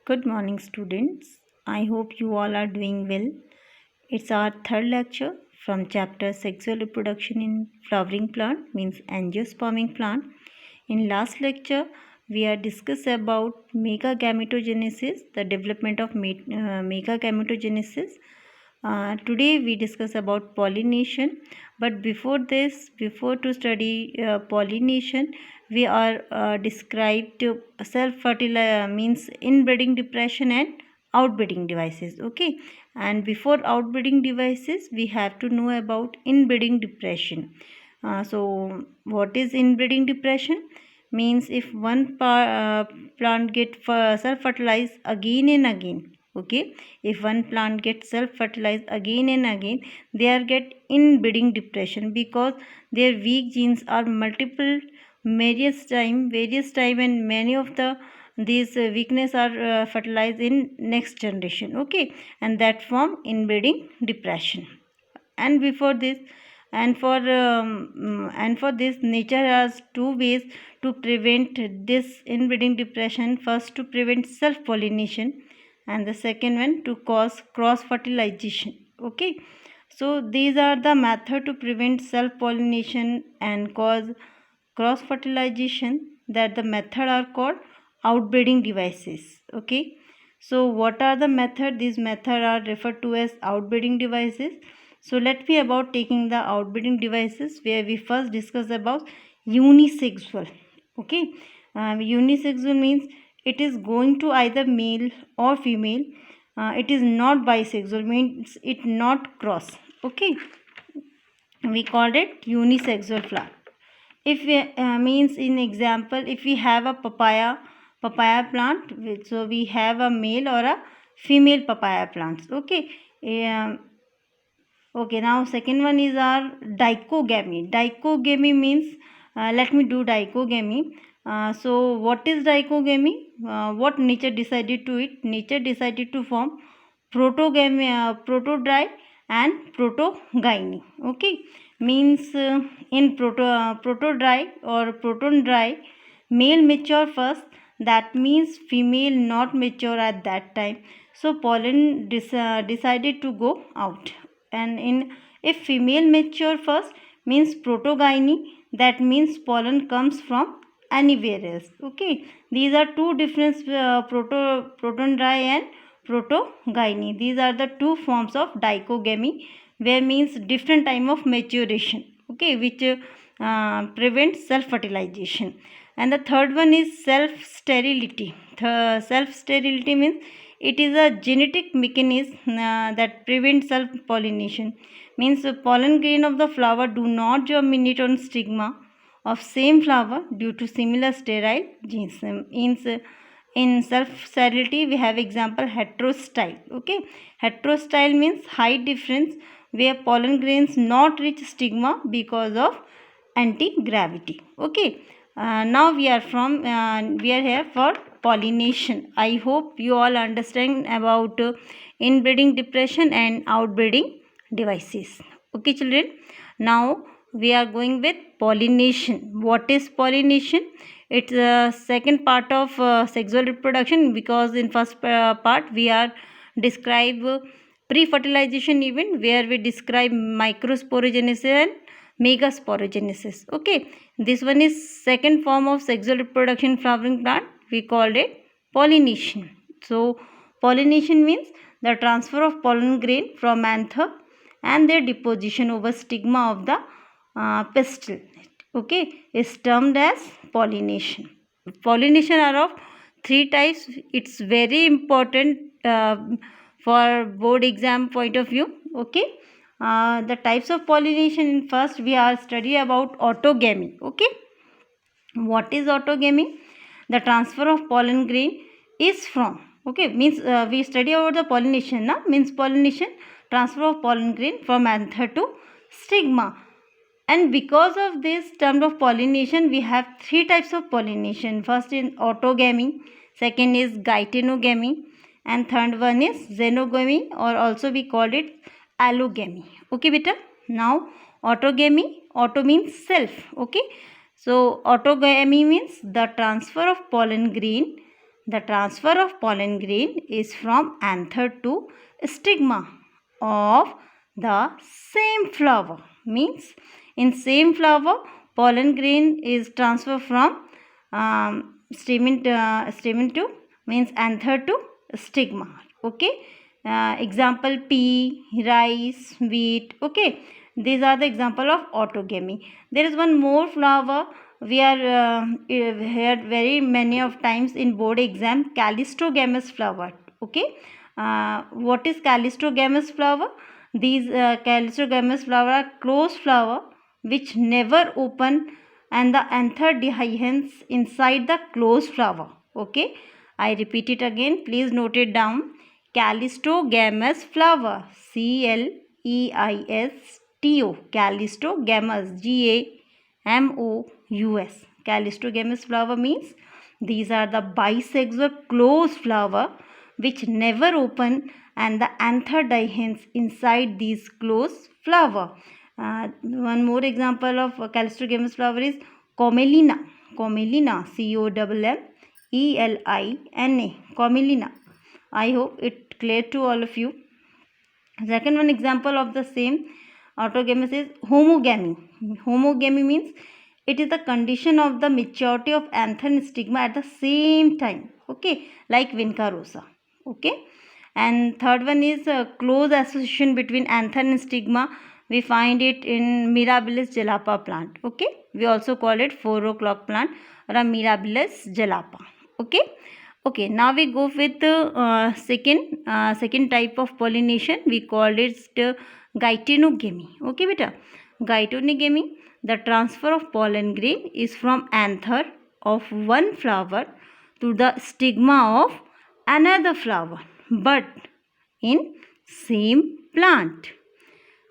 Good morning, students. I hope you all are doing well. It's our third lecture from chapter Sexual Reproduction in Flowering Plant, means Angiosperming plant. In last lecture, we are discussed about megagametogenesis, the development of megagametogenesis. Today we discuss about pollination, but before to study pollination, we are described self-fertilization means inbreeding depression and outbreeding devices. Okay, and before outbreeding devices, we have to know about inbreeding depression. So, what is inbreeding depression? Means if one plant get self-fertilized again and again. Okay, if one plant gets self-fertilized again and again, they are get inbreeding depression because their weak genes are multiple various time, and many of these weakness are fertilized in next generation. Okay, and that form inbreeding depression. And before this and for this, nature has two ways to prevent this inbreeding depression. First, to prevent self pollination, and the second one to cause cross fertilization. Okay, so these are the method to prevent self pollination and cause cross fertilization, that the method are called outbreeding devices. Okay, so what are the method? These method are referred to as outbreeding devices. So let me about taking the outbreeding devices, where we first discuss about unisexual. Okay, unisexual means it is going to either male or female. It is not bisexual, means it not cross. Okay, we called it unisexual flower. If we means in example, if we have a papaya plant, so we have a male or a female papaya plants. Okay, um, okay, now second one is our dichogamy. Dichogamy means let me do dichogamy. So what is dichogamy? What nature decided to it? Nature decided to form protogamy, protodry and protogyny. Okay, means in protodry or protondry, male mature first. That means female not mature at that time. So pollen decided to go out. And in if female mature first, means protogyny. That means pollen comes from anywhere else. Okay, these are two different protondry and protogyny. These are the two forms of dichogamy, where means different time of maturation. Okay, which prevents self fertilization. And the third one is self sterility. Self sterility means it is a genetic mechanism that prevents self pollination. Means the pollen grain of the flower do not germinate on stigma of same flower due to similar sterile genes. Means in self sterility we have example heterostyle. Okay, heterostyle means height difference, where pollen grains not reach stigma because of anti-gravity. Okay, now we are here for pollination. I hope you all understand about inbreeding depression and outbreeding devices. Okay, children, now we are going with pollination. What is pollination? It's a second part of sexual reproduction, because in first part we are describe pre-fertilization event, where we describe microsporogenesis and megasporogenesis. Okay, this one is second form of sexual reproduction flowering plant. We called it pollination. So pollination means the transfer of pollen grain from anther and their deposition over stigma of the pistil. Okay, is termed as pollination. Pollination are of three types. It's very important for board exam point of view. Okay, the types of pollination, in first we are study about autogamy. Okay, what is autogamy? The transfer of pollen grain is from, okay, means we study about the pollination now, means pollination, transfer of pollen grain from anther to stigma. And because of this term of pollination, we have three types of pollination. First is autogamy, second is geitonogamy, and third one is xenogamy, or also we call it allogamy. Okay, beta. Now autogamy, auto means self. Okay, so autogamy means the transfer of pollen grain The transfer of pollen grain is from anther to stigma of the same flower. Means in same flower, pollen grain is transferred from stamen to means anther to stigma. Okay. Example pea, rice, wheat. Okay. These are the example of autogamy. There is one more flower we are heard very many of times in board exam, callistogamous flower. Okay. What is callistogamous flower? These callistogamous flower are closed flower which never open and the anther dehiscence inside the closed flower. Okay. I repeat it again. Please note it down. Callistogamous flower. Cleisto. Callistogamous. Gamous. Callistogamous flower means these are the bisexual closed flower which never open and the anther dehiscence inside these closed flower. One more example of callistogamous flower is Commelina. Commelina. Commelina. Commelina. I hope it clear to all of you. Second one example of the same autogamous is homogamy. Homogamy means it is the condition of the maturity of anther and stigma at the same time. Okay, like Vinca rosa. Okay, and third one is close association between anther and stigma. We find it in Mirabilis jalapa plant. Okay, we also call it 4 o'clock plant or a Mirabilis jalapa. Okay. Okay, now we go with second type of pollination. We call it geitonogamy. Okay, beta. Geitonogamy, the transfer of pollen grain is from anther of one flower to the stigma of another flower, but in same plant.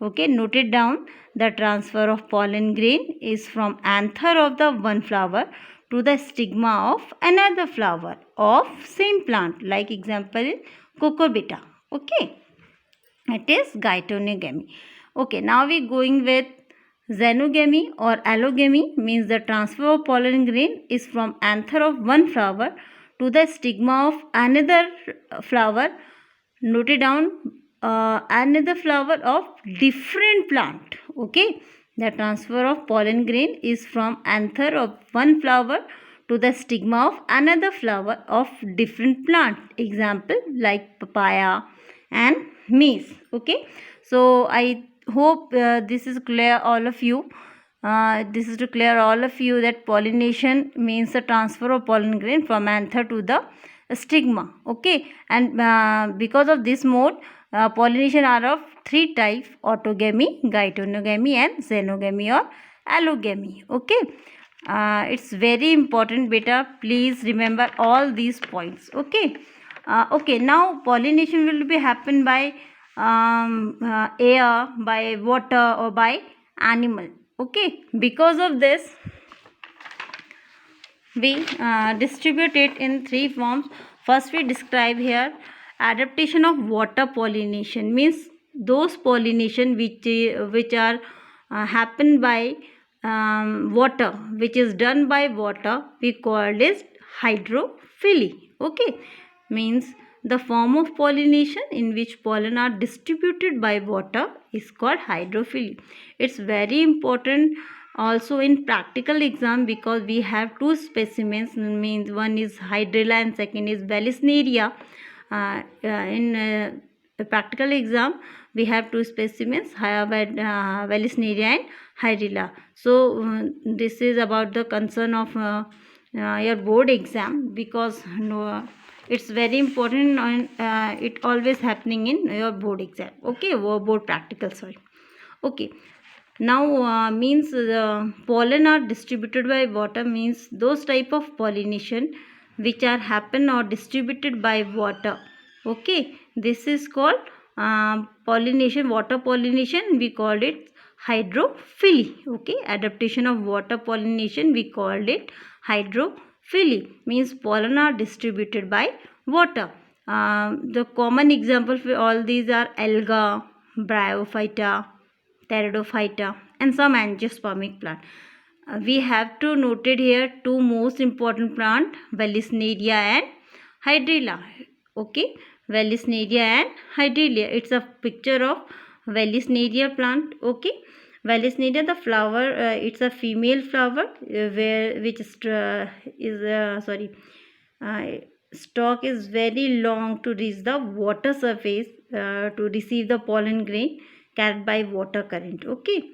Okay, note it down. The transfer of pollen grain is from anther of the one flower to the stigma of another flower of same plant. Like example, cucurbita. Okay, it is geitonogamy. Okay, now we going with xenogamy or allogamy, means the transfer of pollen grain is from anther of one flower to the stigma of another flower. Note it down. Another flower of different plant. Okay, the transfer of pollen grain is from anther of one flower to the stigma of another flower of different plant. Example like papaya and maize. Okay, so I hope this is clear all of you. This is to clear all of you that pollination means the transfer of pollen grain from anther to the stigma. Okay, and because of this mode, pollination are of three types: autogamy, geitonogamy and xenogamy or allogamy. Okay, it's very important, beta. Please remember all these points. Okay. Okay, now pollination will be happen by air, by water or by animal. Okay, because of this we distribute it in three forms. First we describe here adaptation of water pollination, means those pollination which are happen by water, which is done by water, we call this hydrophily. Okay, means the form of pollination in which pollen are distributed by water is called hydrophily. It's very important also in practical exam, because we have two specimens, means one is hydrilla and second is Vallisneria. In a practical exam we have two specimens, Vallisneria and hydrilla. So this is about the concern of your board exam, because it's very important and it always happening in your board exam. Okay, or board practical, sorry. Okay, now means pollen are distributed by water, means those type of pollination which are happen or distributed by water. Okay, this is called pollination, water pollination, we called it hydrophily. Okay, adaptation of water pollination, we called it hydrophily, means pollen are distributed by water. The common example for all these are alga, bryophyta, pteridophyta and some angiospermic plant. We have to noted here two most important plant, Vallisneria and hydrilla. Okay, Vallisneria and hydrilla. It's a picture of Vallisneria plant. Okay, Vallisneria, the flower, it's a female flower which stalk is very long to reach the water surface to receive the pollen grain carried by water current. Okay,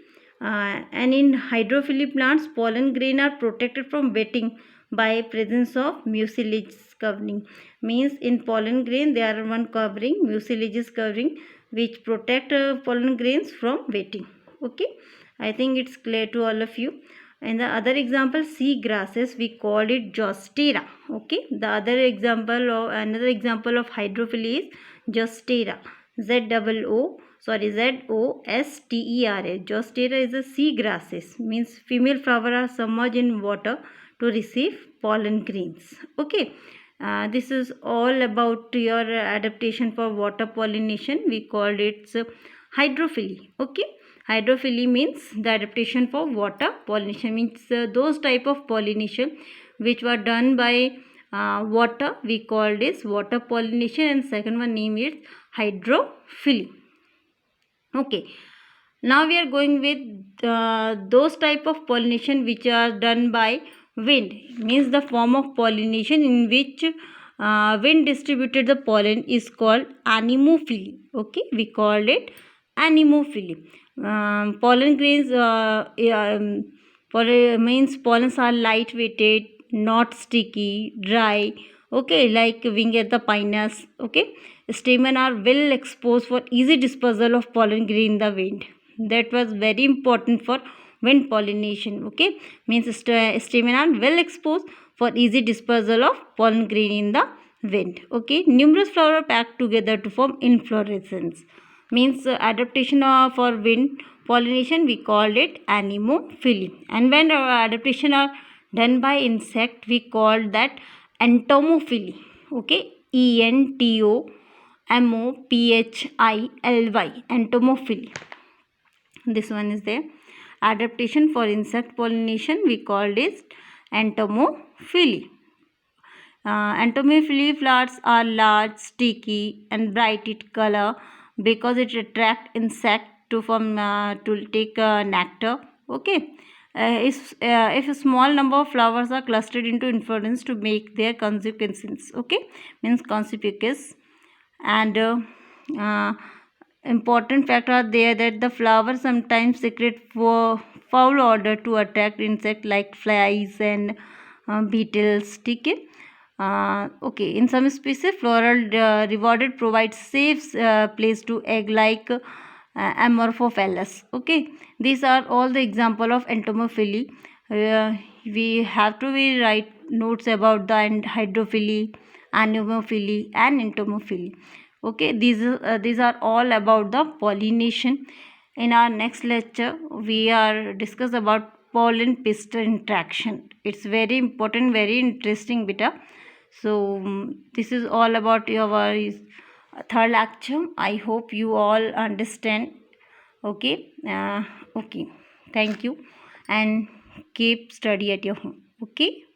and in hydrophilic plants, pollen grain are protected from wetting by presence of mucilage covering. Means in pollen grain there are one covering, mucilageous covering, which protect pollen grains from wetting. Okay, I think it's clear to all of you. And the other example, sea grasses, we call it Zostera. Okay, the other example of another example of hydrophily is Zostera. Zostera. Zostera is a sea grasses, means female flower are submerged in water to receive pollen grains. Okay, this is all about your adaptation for water pollination. We called it hydrophily. Okay, hydrophily means the adaptation for water pollination, means those type of pollination which were done by water, we call this water pollination, and second one name is hydrophily. Okay, now we are going with those type of pollination which are done by wind, means the form of pollination in which wind distributed the pollen is called anemophily. Okay, we called it anemophily. Pollen grains means pollens are light weighted, not sticky, dry. Okay, like Wingetta pinus. Okay, stamen are well exposed for easy dispersal of pollen grain in the wind. That was very important for wind pollination. Okay, means stamen are well exposed for easy dispersal of pollen grain in the wind. Okay, numerous flowers packed together to form inflorescence, means adaptation for wind pollination, we called it anemophily. And when adaptation are done by insect, we called that entomophily. Okay, entomophily, entomophily. This one is there. Adaptation for insect pollination, we called it entomophily. Entomophily flowers are large, sticky and bright in color because it attracts insect to form to take nectar. Okay, if a small number of flowers are clustered into inflorescence to make their concupiscence. Okay, means conspicuous. And important factor are there that the flowers sometimes secrete for foul odor to attract insect like flies and beetles. Okay. Okay, in some species floral rewarded provides safe place to egg like Amorphophallus. Okay, these are all the example of entomophily. We have to write notes about the hydrophily, anemophily and entomophily. Okay, these are all about the pollination. In our next lecture we are discuss about pollen pistil interaction. It's very important, very interesting beta. So this is all about your third lecture. I hope you all understand. Okay, okay, thank you and keep study at your home. Okay.